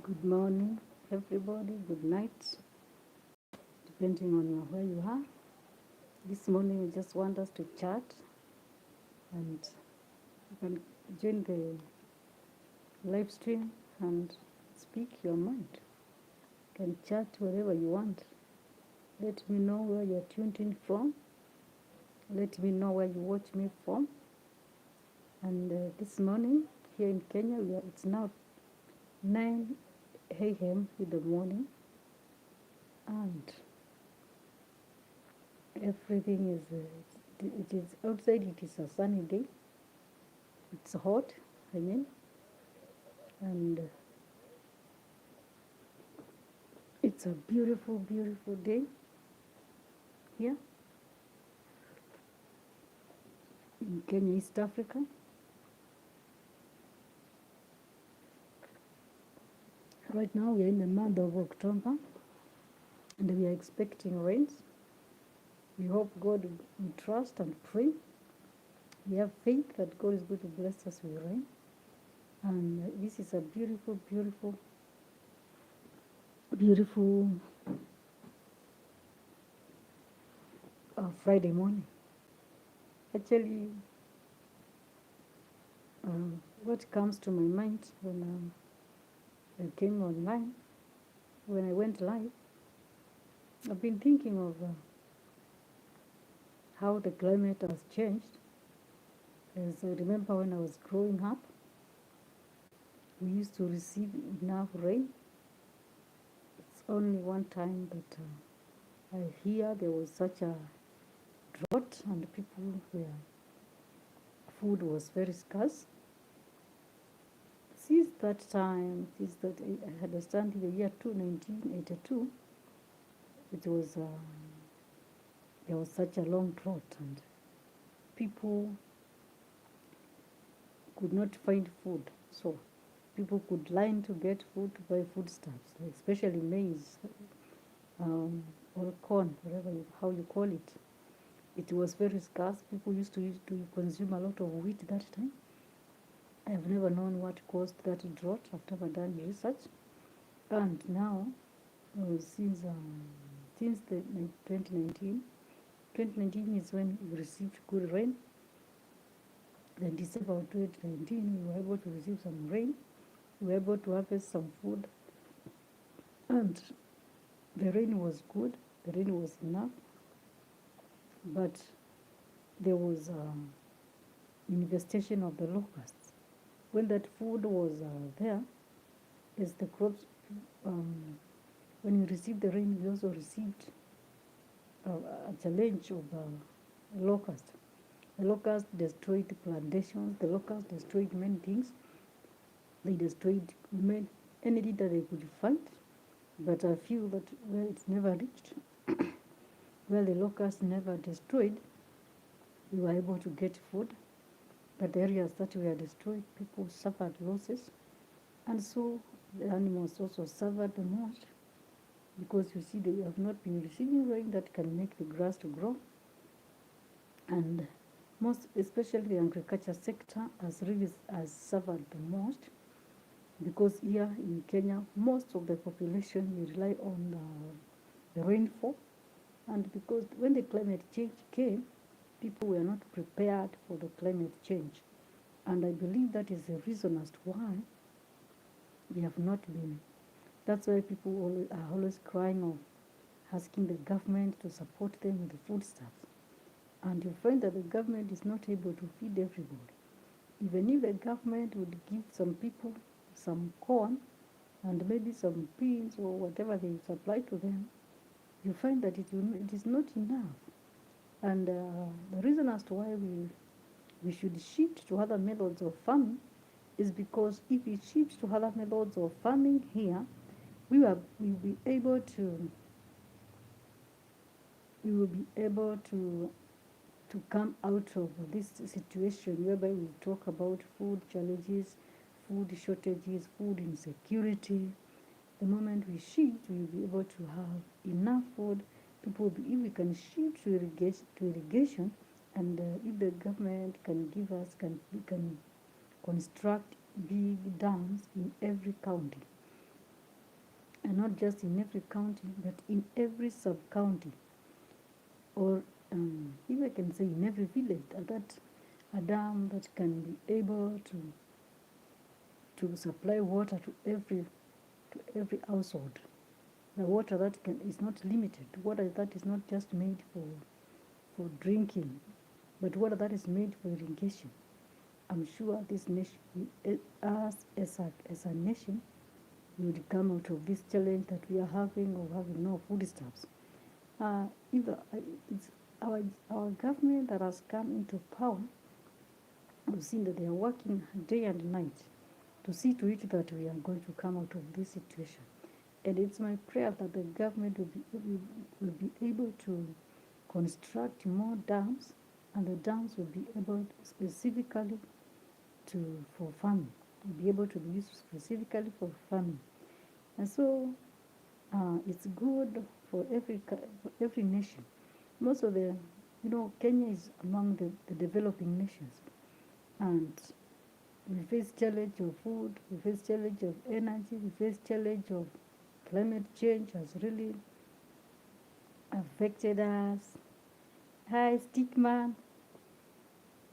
Good morning, everybody. Good night, depending on where you are. This morning, we just want us to chat, and you can join the live stream and speak your mind. You can chat wherever you want. Let me know where you're tuned in from. Let me know where you watch me from. And this morning, here in Kenya, it's now 9 a.m. in the morning, and everything is it is outside. It is a sunny day. It's hot, and it's a beautiful, beautiful day here in Kenya, East Africa. Right now we are in the month of October, and we are expecting rains. We hope God, we trust and pray. We have faith that God is going to bless us with rain. And this is a beautiful, beautiful, beautiful Friday morning. Actually, what comes to my mind when I came online, when I went live, I've been thinking of how the climate has changed. As I remember when I was growing up, we used to receive enough rain. It's only one time that I hear there was such a drought and people where food was very scarce. Since that time, since that I understand in the year 1982, it was there was such a long drought and people could not find food. So people could line to get food, to buy foodstuffs, especially maize, or corn, how you call it. It was very scarce. People used to consume a lot of wheat that time. I have never known what caused that drought. I've never done research. And now, since the 2019 is when we received good rain. Then December of 2019, we were able to receive some rain. We were able to harvest some food. And the rain was good. The rain was enough. But there was infestation of the locusts. When that food was there, as the crops, when we received the rain, we also received a challenge of locusts. The locusts destroyed plantations. The locusts destroyed many things. They destroyed anything that they could find. But I feel that where it's never reached, where the locusts never destroyed, we were able to get food. But the areas that were destroyed, people suffered losses. And so the animals also suffered the most, because you see they have not been receiving rain that can make the grass to grow. And most especially the agriculture sector has suffered the most, because here in Kenya, most of the population rely on the rainfall. And because when the climate change came, people were not prepared for the climate change. And I believe that is the reason as to why we have not been. That's why people are always crying of asking the government to support them with the foodstuffs. And you find that the government is not able to feed everybody. Even if the government would give some people some corn and maybe some beans or whatever they supply to them, you find that it is not enough. And the reason as to why we should shift to other methods of farming is because if we shift to other methods of farming here, we will be able to come out of this situation whereby we talk about food challenges, food shortages, food insecurity. The moment we shift, we will be able to have enough food. If we can shift to irrigation, and if the government can give us, we can construct big dams in every county. and not just in every county, but in every sub-county, or if I can say in every village, that a dam that can be able to supply water to every household. The water that is not limited, water that is not just made for drinking, but water that is made for irrigation. I'm sure this nation, us as a nation, will come out of this challenge that we are having of having no foodstuffs. It's our government that has come into power. We've seen that they are working day and night to see to it that we are going to come out of this situation. And it's my prayer that the government will be able to construct more dams, and the dams will be able specifically for farming, will be able to be used specifically for farming. And so it's good for every nation. Most of Kenya is among the developing nations, and we face challenge of food, we face challenge of energy, we face challenge of climate change has really affected us. Hi, Stickman.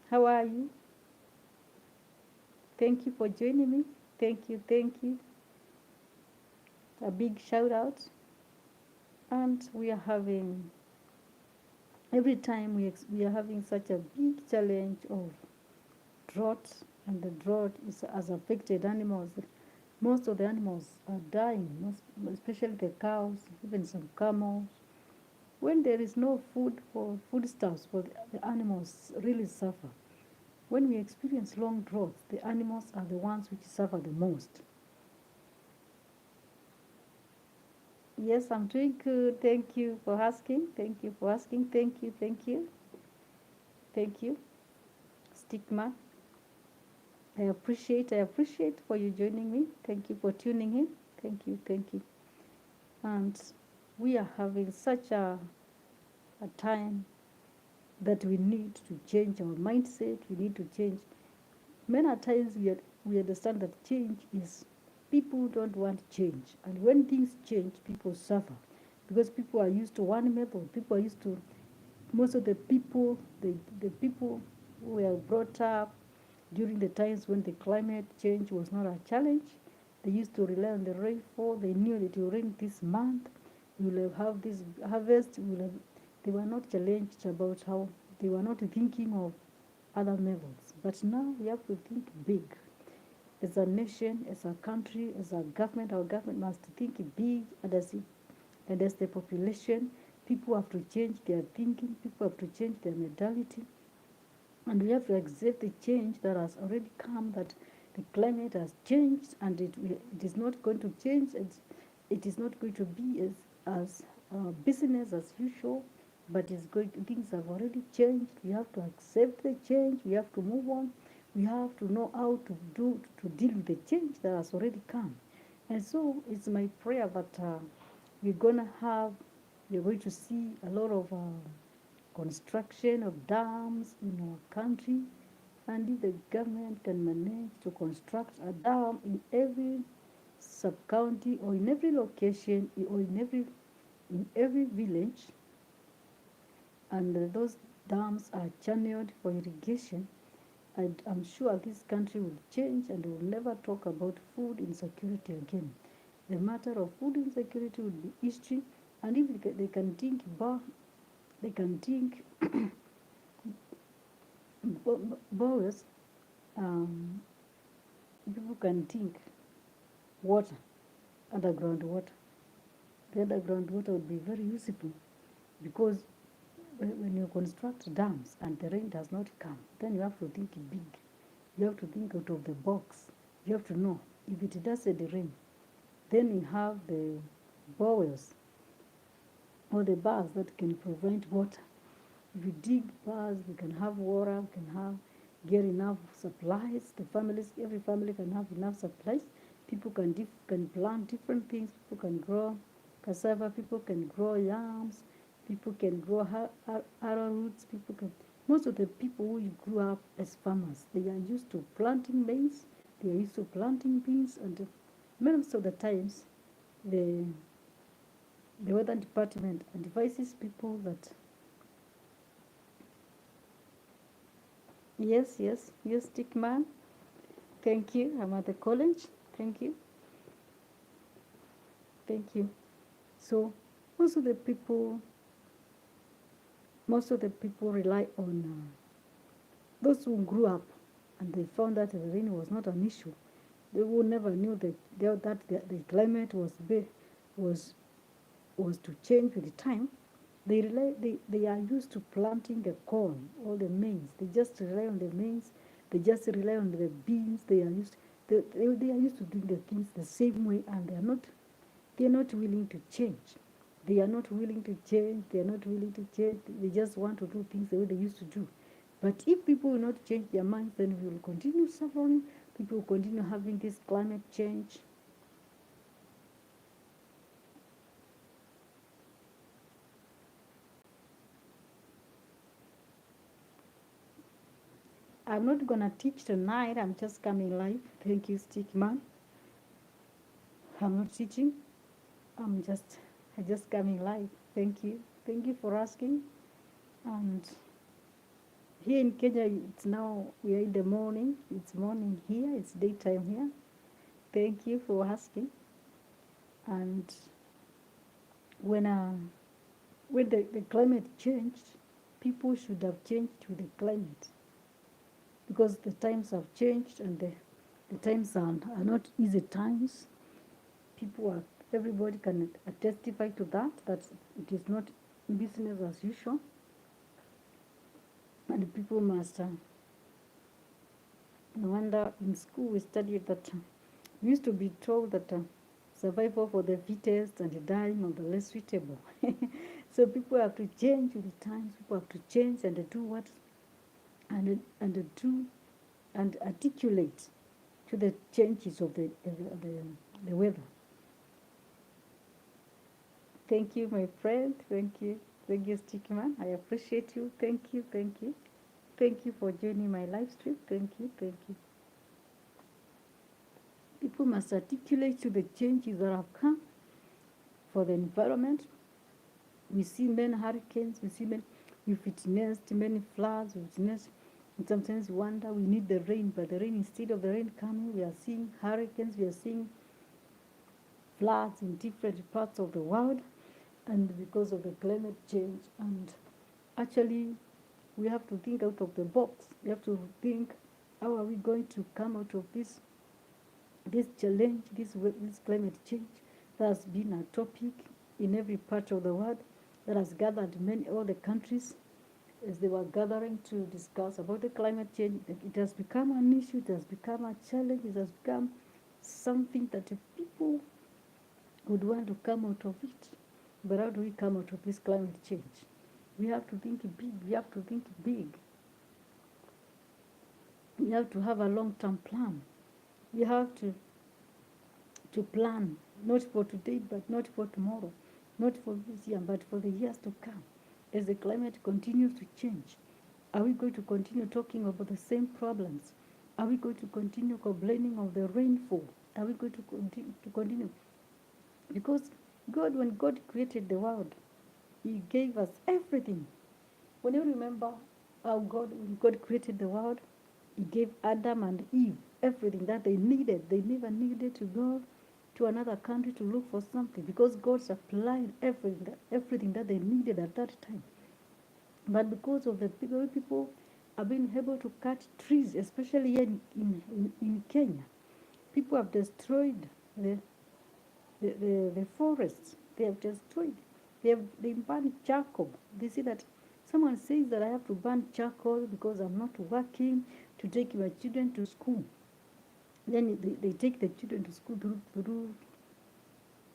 How are you? Thank you for joining me. Thank you, thank you. A big shout out. And we are having, every time we are having such a big challenge of drought, and the drought has affected animals. Most of the animals are dying, especially the cows, even some camels. When there is no food for foodstuffs, the animals really suffer. When we experience long droughts, the animals are the ones which suffer the most. Yes, I'm doing good. Thank you for asking. Thank you for asking. Thank you, thank you. Thank you, Stickman. I appreciate for you joining me. Thank you for tuning in. Thank you, thank you. And we are having such a time that we need to change our mindset. We need to change. Many times we understand that change is, people don't want change. And when things change, people suffer. Because people are used to one method. People are used to, most of the people, the people who were brought up during the times when the climate change was not a challenge, they used to rely on the rainfall. They knew that it will rain this month. We will have this harvest. They were not challenged about how, they were not thinking of other methods. But now we have to think big. As a nation, as a country, as a government, our government must think big, and as the population, people have to change their thinking, people have to change their mentality, and we have to accept the change that has already come, that the climate has changed, and it is not going to change. It is not going to be as business as usual, but things have already changed. We have to accept the change. We have to move on. We have to know how to deal with the change that has already come. And so it's my prayer that we're going to see a lot of construction of dams in our country. And if the government can manage to construct a dam in every sub-county, or in every location, or in every village, and those dams are channeled for irrigation, I'm sure this country will change, and we'll never talk about food insecurity again. The matter of food insecurity will be history, and if they can think bowels, people can think water, underground water. The underground water would be very useful, because when you construct dams and the rain does not come, then you have to think big. You have to think out of the box. You have to know, if it doesn't rain, then you have the bowels or the baths that can provide water. If you dig baths, we can have water, we can get enough supplies. Every family can have enough supplies. People can plant different things. People can grow cassava. People can grow yams. People can grow arrowroots. Most of the people who grew up as farmers, they are used to planting maize. They are used to planting beans, and most of the times, the weather department advises people that yes, Stickman. Thank you. I'm at the college. Thank you. Thank you. So most of the people rely on those who grew up and they found that the rain was not an issue. They who never knew that the climate was was to change with the time. They are used to planting the corn or the maize. They just rely on the maize. They just rely on the beans. They are used to doing the things the same way, and they are not willing to change. They are not willing to change. They are not willing to change. They just want to do things the way they used to do. But if people will not change their minds, then we will continue suffering. People will continue having this climate change. I'm not going to teach tonight. I'm just coming live. Thank you, Stickman. I'm not teaching. I'm just coming live. Thank you. Thank you for asking. And here in Kenya, it's now, we are in the morning. It's morning here. It's daytime here. Thank you for asking. And when the climate changed, people should have changed with the climate, because the times have changed, and the times are not easy times. Everybody can testify to that it is not business as usual. And people must, no wonder in school we studied that, we used to be told that survival for the fittest and the dying of the less suitable. So people have to change with the times. People have to change and do what, and do and articulate to the changes of the weather. Thank you, my friend. Thank you, Stickman. I appreciate you. Thank you. Thank you for joining my live stream. Thank you. People must articulate to the changes that have come for the environment. We see many hurricanes. We see many. We witnessed many floods. We witnessed. And sometimes we wonder, we need the rain, but the rain, instead of the rain coming, we are seeing hurricanes. We are seeing floods in different parts of the world, and because of the climate change. And actually, we have to think out of the box. We have to think, how are we going to come out of this challenge, this climate change that has been a topic in every part of the world, that has gathered all the countries as they were gathering to discuss about the climate change. It has become an issue. It has become a challenge. It has become something that people would want to come out of it. But how do we come out of this climate change? We have to think big. We have to think big. We have to have a long-term plan. We have to plan, not for today, but not for tomorrow, not for this year, but for the years to come. As the climate continues to change, are we going to continue talking about the same problems? Are we going to continue complaining of the rainfall? Are we going to continue? Because when God created the world, He gave us everything. When you remember how when God created the world, He gave Adam and Eve everything that they needed. They never needed to go to another country to look for something, because God supplied everything that they needed at that time. But because of the people have been able to cut trees, especially here in Kenya, people have destroyed the forests. They have destroyed. They burn charcoal. They say that someone says that I have to burn charcoal because I'm not working to take my children to school. Then they take the children to school through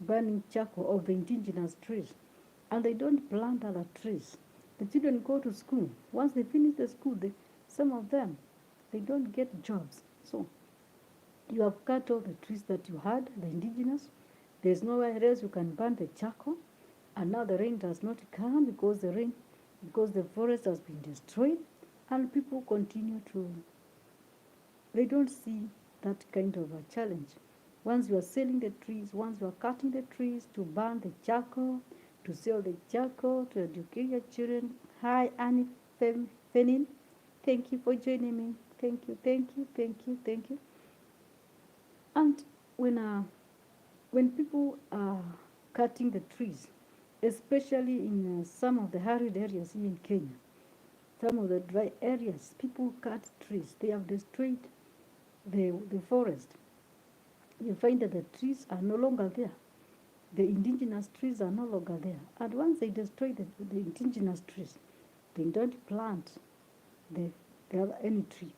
burning charcoal of the indigenous trees. And they don't plant other trees. The children go to school. Once they finish the school, some of them, they don't get jobs. So you have cut all the trees that you had, the indigenous. There's nowhere else you can burn the charcoal. And now the rain does not come because the forest has been destroyed. And people continue they don't see that kind of a challenge. Once you are selling the trees, once you are cutting the trees to burn the charcoal, to sell the charcoal, to educate your children. Hi, Annie Fenin. Thank you for joining me. Thank you, thank you, thank you, thank you. And when people are cutting the trees, especially in some of the arid areas here in Kenya, some of the dry areas, people cut trees. They have destroyed the forest. You find that the trees are no longer there. The indigenous trees are no longer there. And once they destroy the indigenous trees, they don't plant any tree.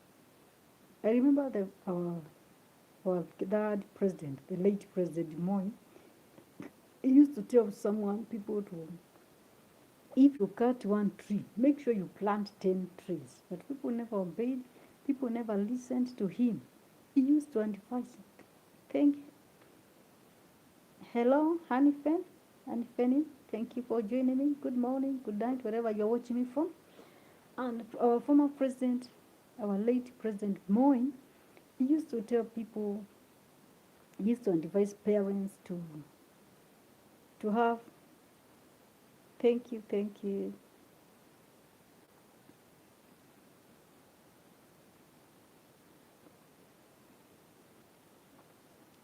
I remember our dad president, the late President Moi, he used to tell people to, if you cut one tree, make sure you plant 10 trees. But people never obeyed, people never listened to him. He used to advise. Thank you. Hello, Hanifen. Hanifeni, thank you for joining me. Good morning, good night, wherever you're watching me from. And our former president, our late President Moi, he used to tell people, he used to advise parents to have, thank you.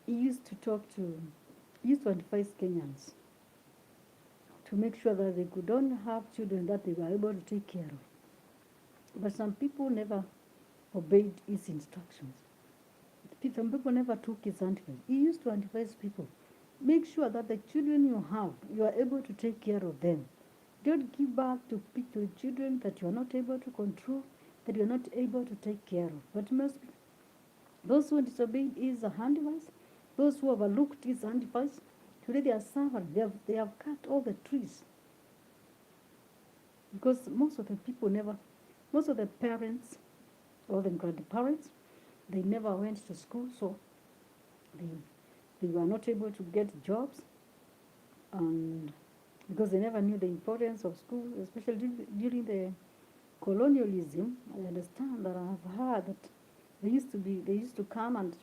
He used to advise Kenyans to make sure that they could only have children that they were able to take care of. But some people never obeyed his instructions. Some people never took his advice. He used to advise people, make sure that the children you have, you are able to take care of them. Don't give birth to children that you are not able to control, that you are not able to take care of. But those who disobeyed his advice, those who overlooked his advice, today they are suffering. They have cut all the trees. Because most of the parents or the grandparents, they never went to school, so they were not able to get jobs, and because they never knew the importance of school, especially during the colonialism. I understand that I have heard that they used to come, and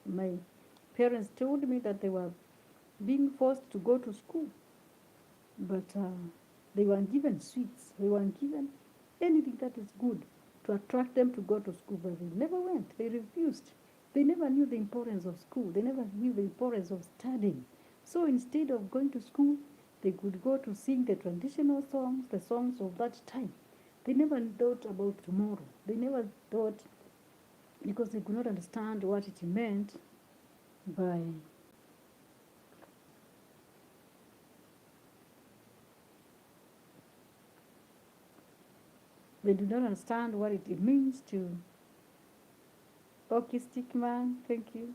my parents told me that they were being forced to go to school, but they weren't given sweets, they weren't given anything that is good to attract them to go to school, but they never went, they refused. They never knew the importance of school, they never knew the importance of studying. So instead of going to school, they could go to sing the traditional songs, the songs of that time. They never thought about tomorrow. They never thought, because they could not understand what it meant by they do not understand what it means to autistic man. Thank you.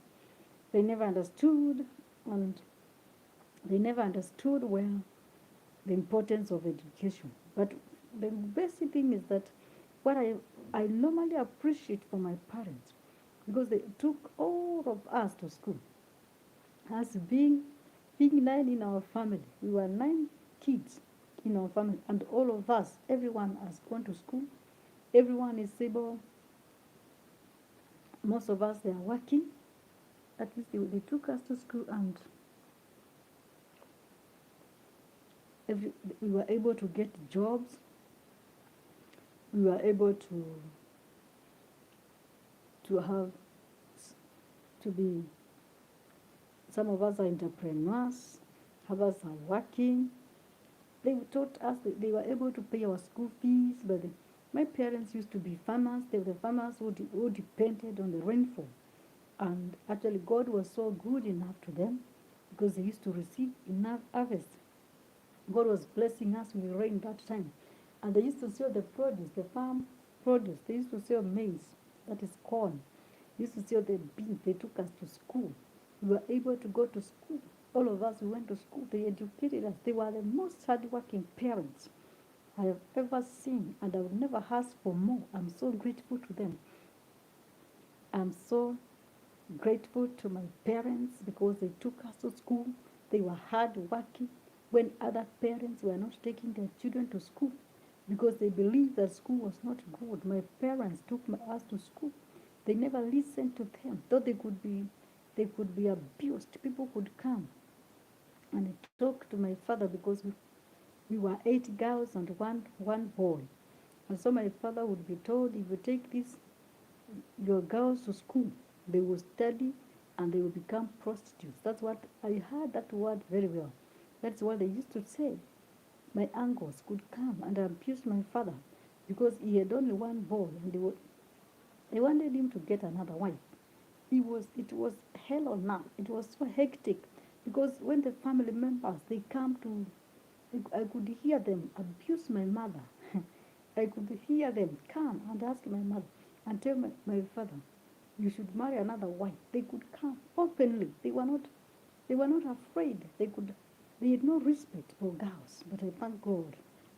They never understood, and they never understood well the importance of education. But the basic thing is that what I normally appreciate from my parents, because they took all of us to school. As being 9 in our family, we were 9 kids in our family, and all of us, everyone has gone to school. Everyone is able. Most of us, they are working. At least they took us to school, and we were able to get jobs. We were able to be, some of us are entrepreneurs, others are working. They taught us, they were able to pay our school fees, but my parents used to be farmers. They were the farmers who depended on the rainfall. And actually God was so good enough to them, because they used to receive enough harvest. God was blessing us with rain that time. And they used to sell the produce, the farm produce. They used to sell maize, that is corn. They used to sell the beans. They took us to school. We were able to go to school. All of us, we went to school. They educated us. They were the most hardworking parents I have ever seen, and I would never ask for more. I'm so grateful to them. I'm so grateful to my parents, because they took us to school. They were hardworking when other parents were not taking their children to school, because they believed that school was not good. My parents took us to school. They never listened to them, though they they could be abused. People could come and talk to my father because we were 8 girls and one boy. And so my father would be told, if you take your girls to school, they will study and they will become prostitutes. That's what I heard that word very well. That's what they used to say. My uncles could come and abuse my father because he had only one boy and they wanted him to get another wife. It was hell on earth. It was so hectic because when the family members they come to, I could hear them abuse my mother. I could hear them come and ask my mother and tell my father, you should marry another wife. They could come openly. They were not afraid. They had no respect for girls. But I thank God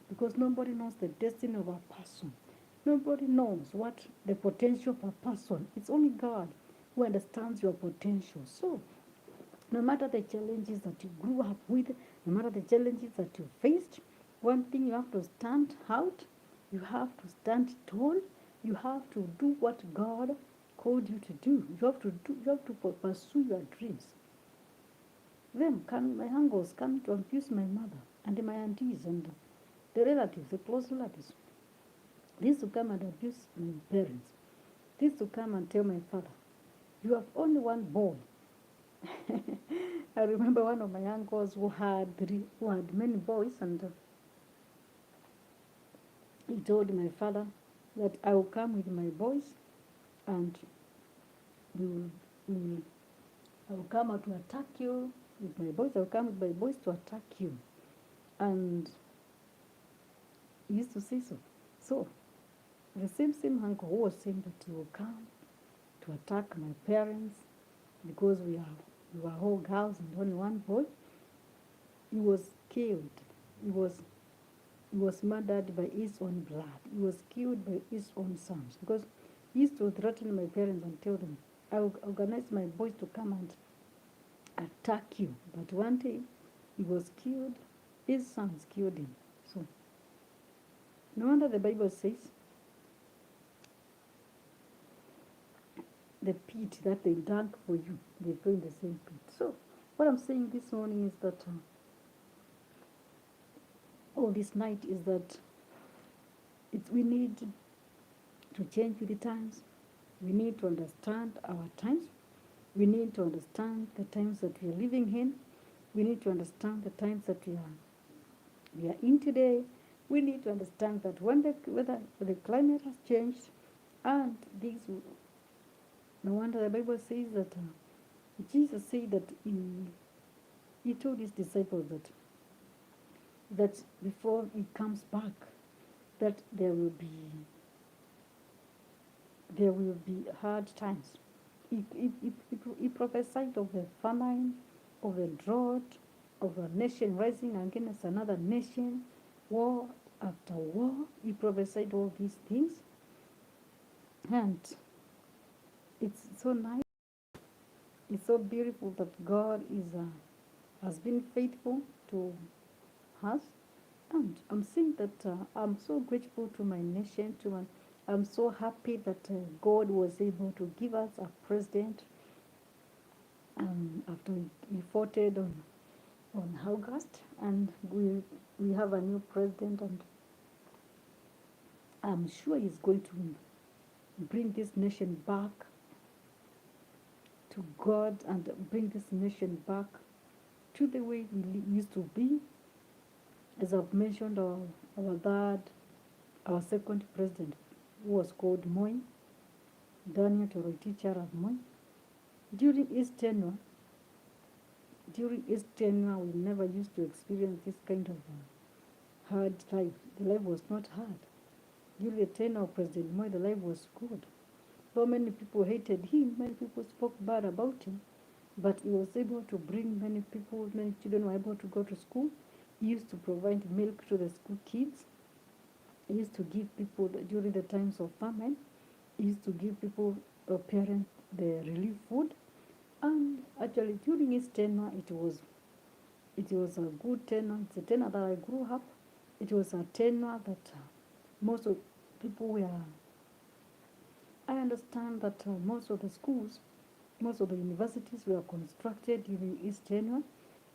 because nobody knows the destiny of a person. Nobody knows what the potential of a person. It's only God who understands your potential. So no matter the challenges that you grew up with, no matter the challenges that you faced, one thing you have to stand out, you have to stand tall, you have to do what God called you to do. You have to pursue your dreams. My uncles come to abuse my mother and my aunties and the relatives, the close relatives. They used to come and abuse my parents. They used to come and tell my father, you have only one boy. I remember one of my uncles who had many boys, and he told my father that I will come with my boys, and I will come out to attack you with my boys. I will come with my boys to attack you, and he used to say so. So the same uncle who was saying that he will come to attack my parents because we were all girls and only one boy, he was killed. He was murdered by his own blood. He was killed by his own sons because he used to threaten my parents and tell them, I will organize my boys to come and attack you. But one day he was killed, his sons killed him. So no wonder the Bible says the pit that they dug for you, they throw in the same pit. So what I'm saying this morning is that this night is that we need to change with the times. We need to understand our times. We need to understand the times that we are living in. We need to understand the times that we are in today. We need to understand that when the climate has changed, and no wonder the Bible says that Jesus said that he told his disciples that before he comes back, that there will be hard times. He prophesied of the famine, of the drought, of a nation rising against another nation, war after war. He prophesied all these things. And it's so nice. It's so beautiful that God has been faithful to us. And I'm saying that I'm so grateful to my nation, I'm so happy that God was able to give us a president after we voted on August, and we have a new president, and I'm sure he's going to bring this nation back to God and bring this nation back to the way we used to be. As I've mentioned, our second president, who was called Moi, Daniel Toroitich Arap Moi. During his tenure, we never used to experience this kind of hard life. The life was not hard. During the tenure of President Moi, the life was good. Though many people hated him, many people spoke bad about him, but he was able to bring many children were able to go to school. He used to provide milk to the school kids. He used to give people, during the times of famine, he used to give people, parents, the relief food. And actually, during his tenure, it was a good tenure. It's a tenure that I grew up. It was a tenure that most of people were. I understand that most of the schools Most of the universities were constructed in East Kenya,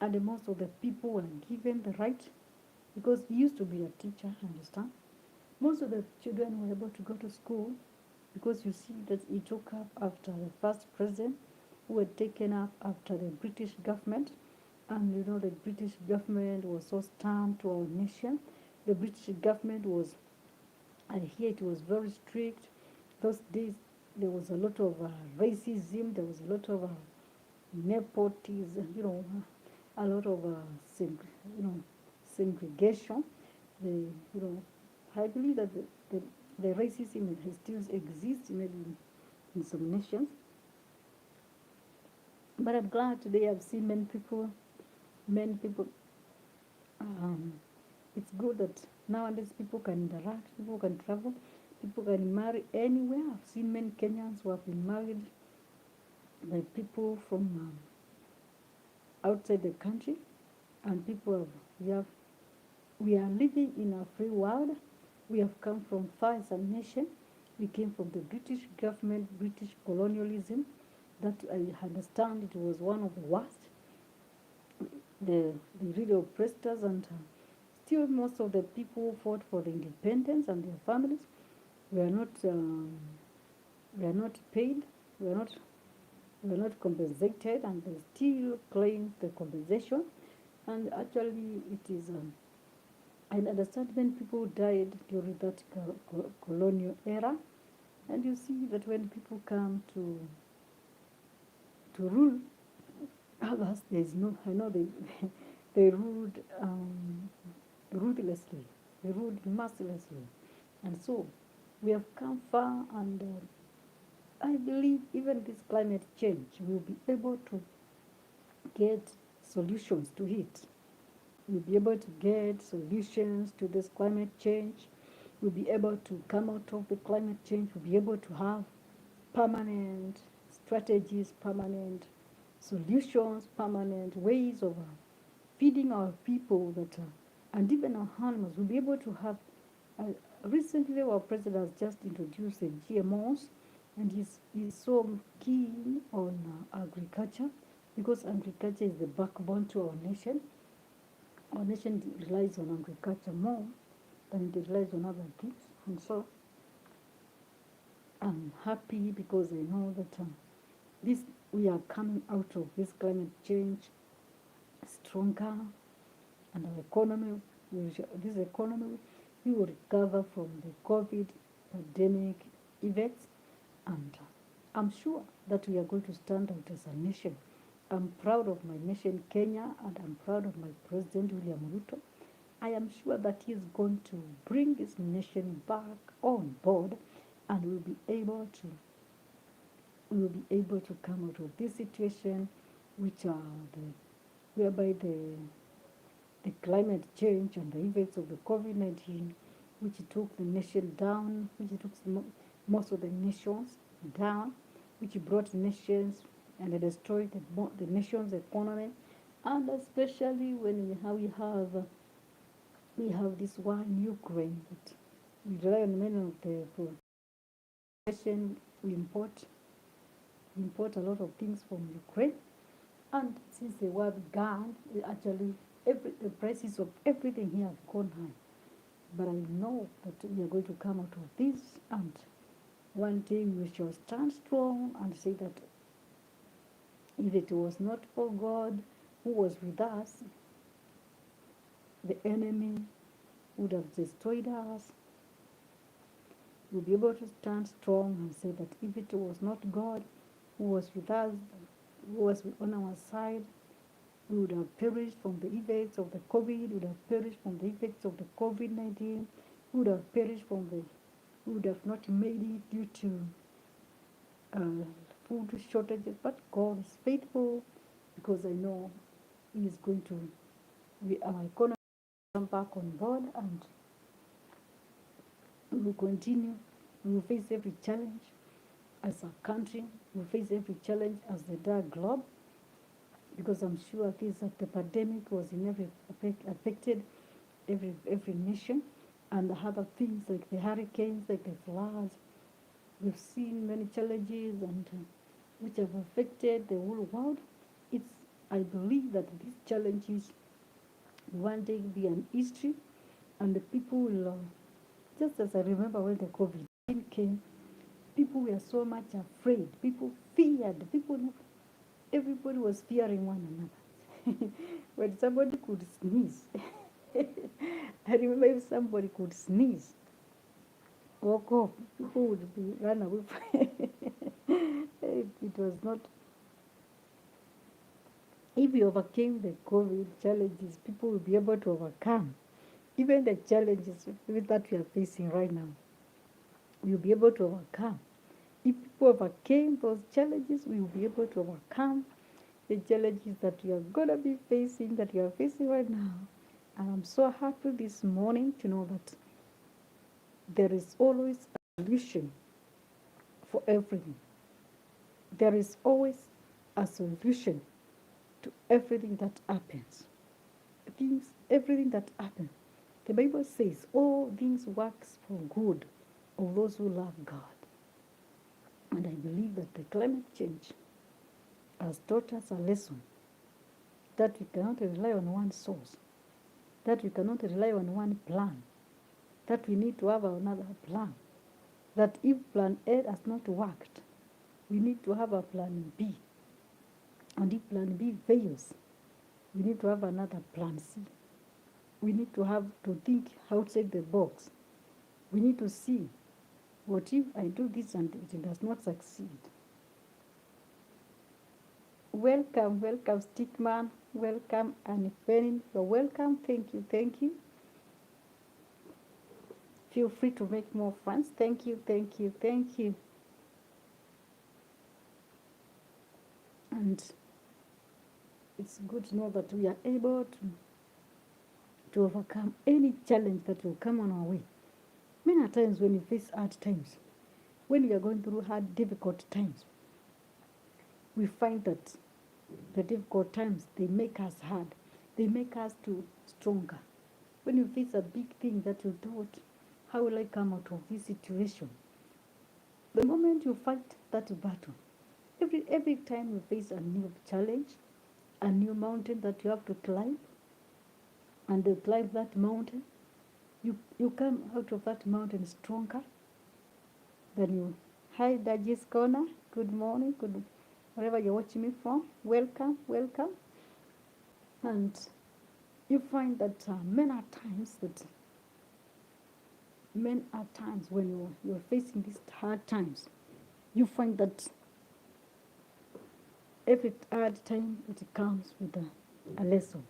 and most of the people were given the right, because he used to be a teacher, understand? Most of the children were able to go to school, because you see that he took up after the first president who had taken up after the British government. And you know, the British government was so stern to our nation. The British government was, and here it was very strict. Those days there was a lot of racism, there was a lot of nepotism, you know, a lot of segregation. You know, I believe that the racism still exists maybe in some nations. But I'm glad today I've seen many people. It's good that nowadays people can interact, people can travel, people can marry anywhere. I've seen many Kenyans who have been married by people from outside the country, and we are living in a free world. We have come from far as a nation. We came from the British government, British colonialism, that I understand it was one of the worst. They really oppressed us, and still most of the people fought for the independence, and their families were not paid, were not compensated, and they still claim the compensation. And actually it is I understand many people died during that colonial era. And you see that when people come to rule others, there is no, I know they ruled ruthlessly, they ruled mercilessly. And so we have come far, and I believe even this climate change, we'll be able to get solutions to it. We'll be able to get solutions to this climate change. We'll be able to come out of the climate change. We'll be able to have permanent strategies, permanent solutions, permanent ways of feeding our people, and even our animals. We'll be able to have, recently our president has just introduced the GMOs, and he's so keen on agriculture, because agriculture is the backbone to our nation. Our nation relies on agriculture more than it relies on other things. And so I'm happy, because I know that we are coming out of this climate change stronger, and our economy, we will recover from the COVID pandemic effects, and I'm sure that we are going to stand out as a nation. I'm proud of my nation, Kenya, and I'm proud of my President, William Ruto. I am sure that he is going to bring this nation back on board, and we'll be able to come out of this situation, which are whereby the climate change and the effects of the COVID-19, which took the nation down, which took most of the nations down, which brought nations and destroyed the nation's economy. And especially when we have this war in Ukraine, that we rely on many of the nation. We import a lot of things from Ukraine, and since the war began, actually the prices of everything here have gone high. But I know that we are going to come out of this, and one thing we shall stand strong and say that if it was not for God who was with us, the enemy would have destroyed us. We'll be able to stand strong and say that if it was not God who was with us, who was on our side, we would have perished from the effects of the COVID, we would have perished from the effects of the COVID-19, we would have perished we would have not made it due to food shortages. But God is faithful, because I know He is going to, our economy will come back on board, and we will continue. We will face every challenge as a country. We will face every challenge as the entire globe, because I'm sure that the pandemic was affected every nation, and other things like the hurricanes, like the floods. We've seen many challenges, and which have affected the whole world. It's, I believe that these challenges one day will be an history, and the people will, just as I remember when the COVID came, people were so much afraid. People feared. Everybody was fearing one another. When somebody could sneeze, I remember if somebody could sneeze or cough, people would be run away. It was not. If we overcame the COVID challenges, people will be able to overcome even the challenges that we are facing right now. We'll be able to overcome. If people overcame those challenges, we will be able to overcome the challenges that we are going to be facing, that we are facing right now. And I'm so happy this morning to know that there is always a solution for everything. There is always a solution to everything that happens. Everything that happens. The Bible says all things works for good of those who love God. And I believe that the climate change has taught us a lesson that we cannot rely on one source, that we cannot rely on one plan, that we need to have another plan, that if plan A has not worked, we need to have a plan B. And if plan B fails, we need to have another plan C. We need to think outside the box. We need to see, what if I do this and it does not succeed? Welcome, Stickman. Welcome, Annie Penny. You're welcome. Thank you, thank you. Feel free to make more friends. Thank you, thank you, thank you. And it's good to know that we are able to overcome any challenge that will come on our way. Many times when you face hard times, when we are going through hard, difficult times, we find that the difficult times, they make us hard. They make us stronger. When you face a big thing that you thought, how will I come out of this situation? The moment you fight that battle, every time you face a new challenge, a new mountain that you have to climb, and you climb that mountain, you come out of that mountain stronger than you. Hi, Dajis Corner. Good morning. Wherever you're watching me from, welcome. And you find that many times when you're facing these hard times, you find that every hard time it comes with a lesson.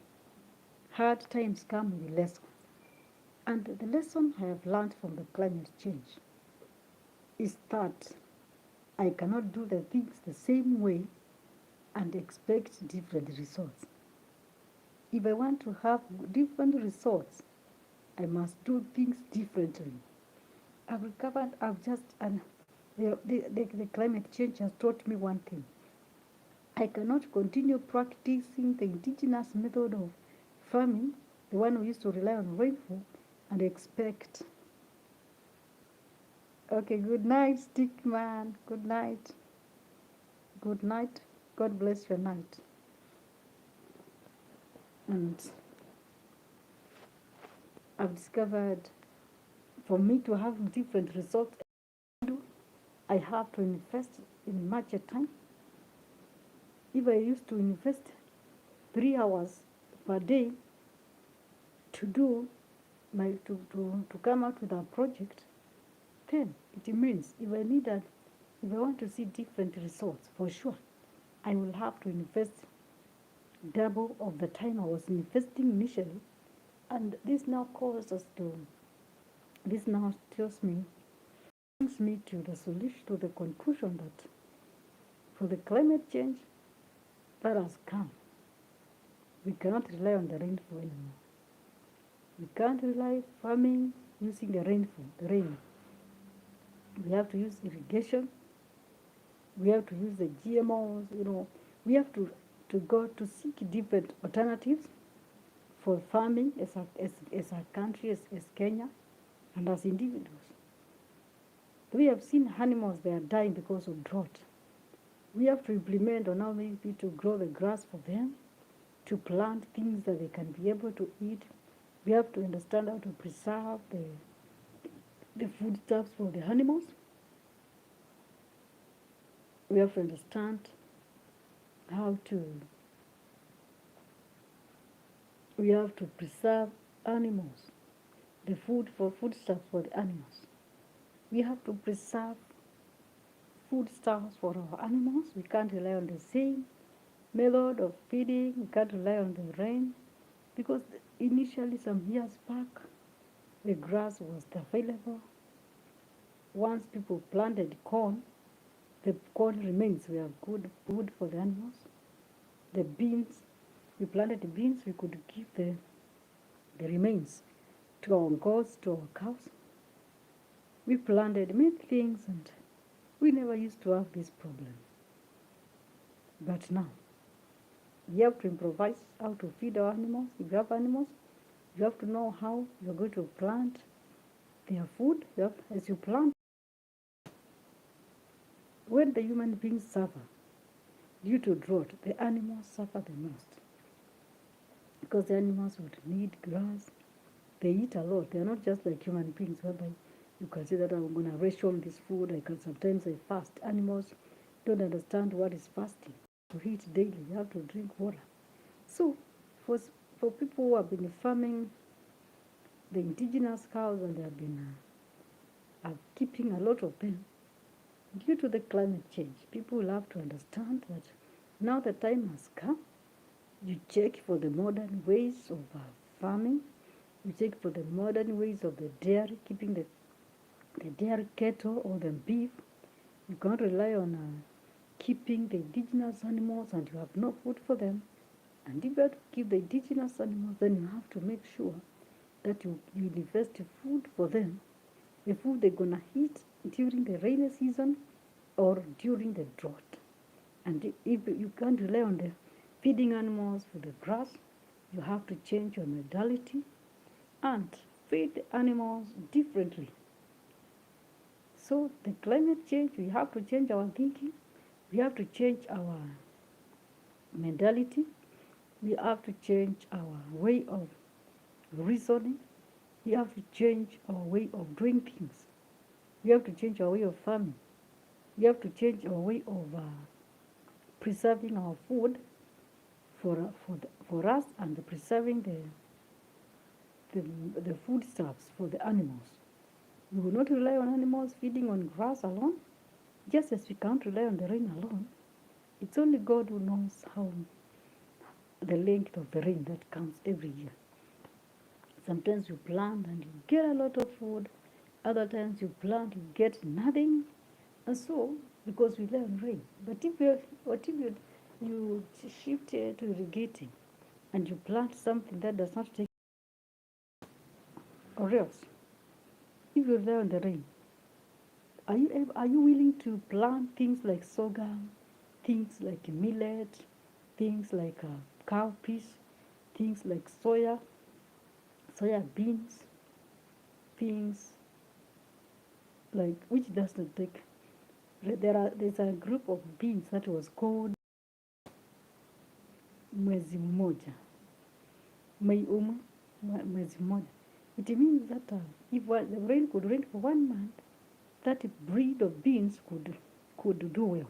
Hard times come with a lesson. And the lesson I have learned from the climate change is that I cannot do the things the same way and expect different results. If I want to have different results, I must do things differently. The climate change has taught me one thing. I cannot continue practicing the indigenous method of farming, the one we used to rely on rainfall, and expect. Okay, good night, Stickman. Good night. Good night. God bless your night. And I've discovered for me to have different results, I have to invest in much time. If I used to invest 3 hours per day to come out with a project, then it means if I want to see different results, for sure, I will have to invest double of the time I was investing initially. And this now brings me to the solution, to the conclusion that for the climate change that has come, we cannot rely on the rainfall anymore. We can't rely farming using the rain. We have to use irrigation. We have to use the GMOs. We have to go to seek different alternatives for farming as a country, as Kenya, and as individuals. We have seen animals, they are dying because of drought. We have to implement on how maybe to grow the grass for them, to plant things that they can be able to eat. We have to understand how to preserve the foodstuffs for the animals. We have to understand how to, we have to preserve animals, the foodstuffs for the animals. We have to preserve foodstuffs for our animals. We can't rely on the same method of feeding. We can't rely on the rain, because initially some years back, the grass was available. Once people planted corn, the corn remains were good food for the animals. The beans, we planted beans, we could give the remains to our goats, to our cows. We planted many things and we never used to have this problem. But now, we have to improvise how to feed our animals. If you have animals, you have to know how you're going to plant their food. As you plant, when the human beings suffer due to drought, the animals suffer the most. Because the animals would need grass. They eat a lot. They're not just like human beings, whereby you can say that I'm going to ration this food. Sometimes I fast. Animals don't understand what is fasting. To eat daily, you have to drink water. So, for people who have been farming the indigenous cows and they have been keeping a lot of them, due to the climate change, people will have to understand that now the time has come. You check for the modern ways of farming. You check for the modern ways of the dairy, keeping the dairy cattle or the beef. You can't rely on keeping the indigenous animals and you have no food for them. And if you have to keep the indigenous animals, then you have to make sure that you invest food for them, the food they're going to eat during the rainy season or during the drought. And if you can't rely on the feeding animals with the grass, you have to change your modality and feed the animals differently. So the climate change, we have to change our thinking. We have to change our mentality. We have to change our way of reasoning. We have to change our way of doing things. We have to change our way of farming. We have to change our way of preserving our food for us and preserving the foodstuffs for the animals. We will not rely on animals feeding on grass alone, just as we can't rely on the rain alone. It's only God who knows how the length of the rain that comes every year. Sometimes you plant and you get a lot of food. Other times you plant, you get nothing. And so, because we rely on rain. But if you shift to irrigating and you plant something that does not take, or else, if you rely on the rain, are you willing to plant things like sorghum, things like millet, things like cowpeas, things like soya beans, things like which doesn't take. There's a group of beans that was called mwezi mmoja, mwezi mmoja. It means that if the rain could rain for 1 month, that breed of beans could do well.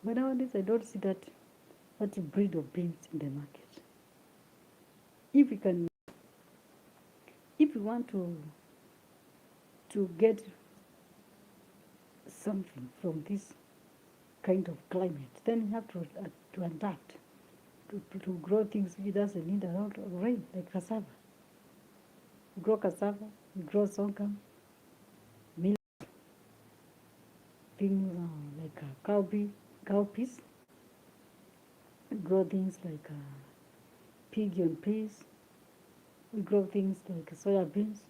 But nowadays I don't see that breed of beans in the market. If you want to get something from this kind of climate, then you have to adapt to grow things which doesn't need a lot of rain, like cassava. You grow cassava, you grow sorghum, millet, things like cowpeas. We grow things like pigeon peas. We grow things like soya beans.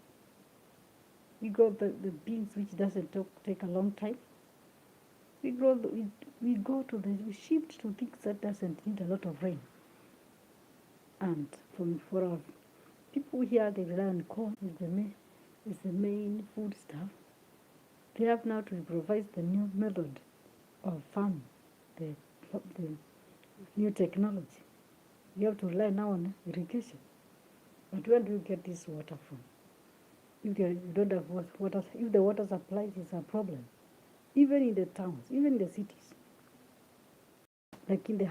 We grow the beans which doesn't take a long time. We shift to things that doesn't need a lot of rain. And for our people here, they rely on corn is the main food stuff. They have now to improvise the new method of farming. the new technology. You have to rely now on irrigation. But where do you get this water from? If you don't have water, if the water supply is a problem, even in the towns, even in the cities, like in this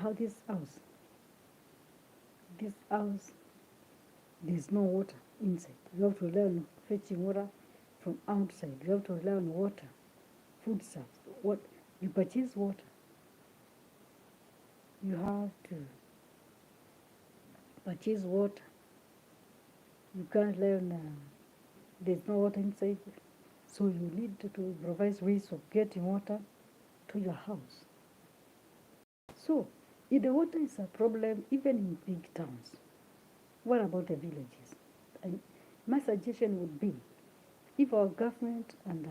house, there's no water inside. You have to rely on fetching water from outside. You have to rely on water, food stuff. What you purchase water, you have to purchase water. You can't rely on there's no water inside, so you need to provide ways of getting water to your house. So, if the water is a problem, even in big towns, what about the villages? And my suggestion would be, if our government and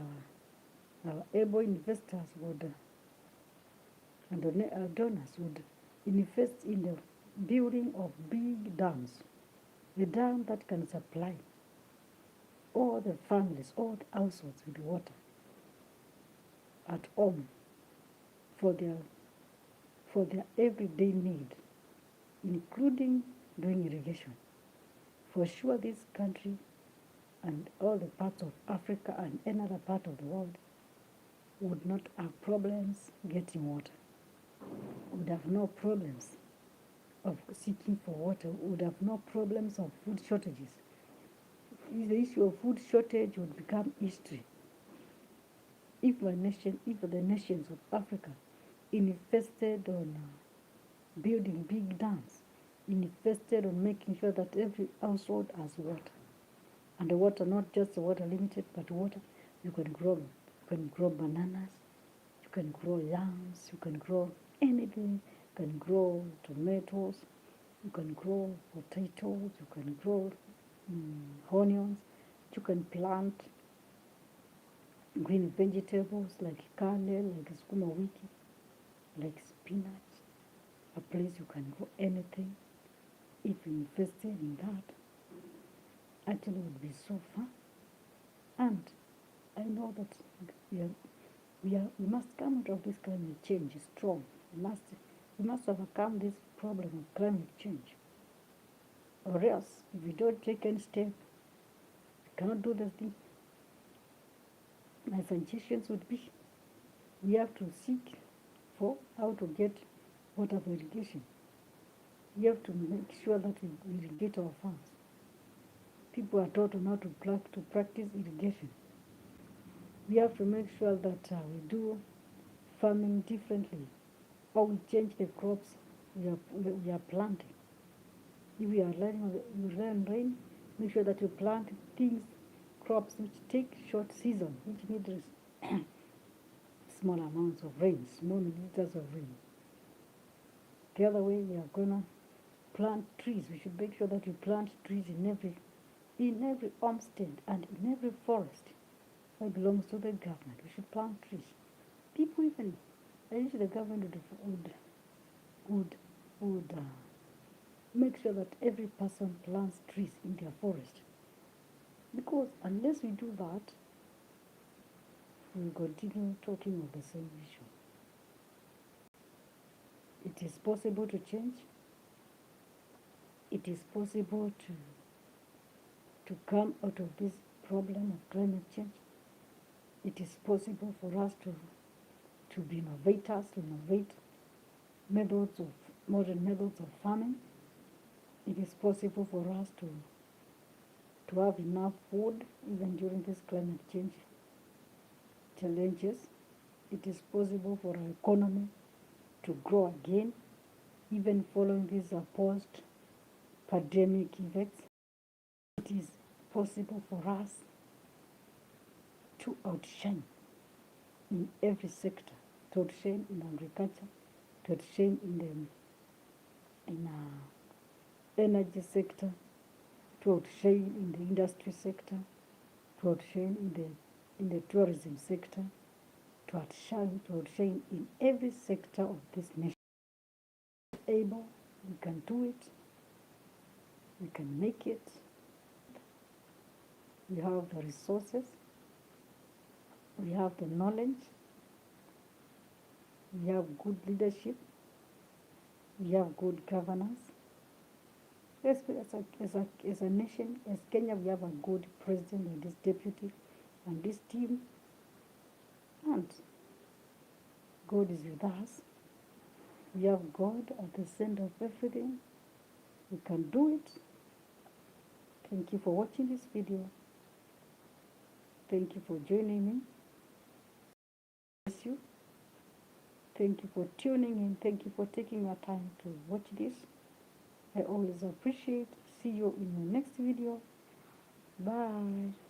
our able investors would, and donors would invest in the building of big dams, the dam that can supply all the families, all the households with water at home for their everyday need, including doing irrigation. For sure, this country and all the parts of Africa and any other part of the world would not have problems getting water, would have no problems of seeking for water, would have no problems of food shortages. The issue of food shortage would become history if the nations of Africa invested on building big dams, invested on making sure that every household has water. And the water, not just the water limited, but water you can grow bananas, you can grow yams, you can grow anything, you can grow tomatoes, you can grow potatoes, you can grow onions, you can plant green vegetables like kale, like sukuma wiki, like spinach, a place you can grow anything. If you invested in that, actually would be so fun. And I know that we must come out of this climate change strong. We must overcome this problem of climate change. Or else, if we don't take any step, we cannot do this thing. My suggestions would be, we have to seek for how to get water for irrigation. We have to make sure that we irrigate our farms. People are taught on how to practice irrigation. We have to make sure that we do farming differently, or we change the crops we are planting. If we are relying on rain, make sure that you plant crops which take short season, which need small amounts of rain, small liters of rain. The other way, we are gonna plant trees. We should make sure that we plant trees in every homestead and in every forest that belongs to the government. We should plant trees. People even, I wish the government would make sure that every person plants trees in their forest. Because unless we do that, we will continue talking of the same issue. It is possible to change. It is possible to come out of this problem of climate change. It is possible for us to be innovators, to innovate modern methods of farming. It is possible for us to have enough food even during this climate change challenges. It is possible for our economy to grow again, even following these post-pandemic effects. It is possible for us to outshine in every sector, to outshine in agriculture, to outshine in energy sector, to outshine in the industry sector, to outshine in the tourism sector, to outshine in every sector of this nation. Able, we can do it, we can make it. We have the resources, we have the knowledge, we have good leadership, we have good governance. As a nation, as Kenya, we have a good president and his deputy and this team, and God is with us. We have God at the center of everything. We can do it. Thank you for watching this video. Thank you for joining me. Bless you. Thank you for tuning in. Thank you for taking your time to watch this. I always appreciate. See you in the next video. Bye.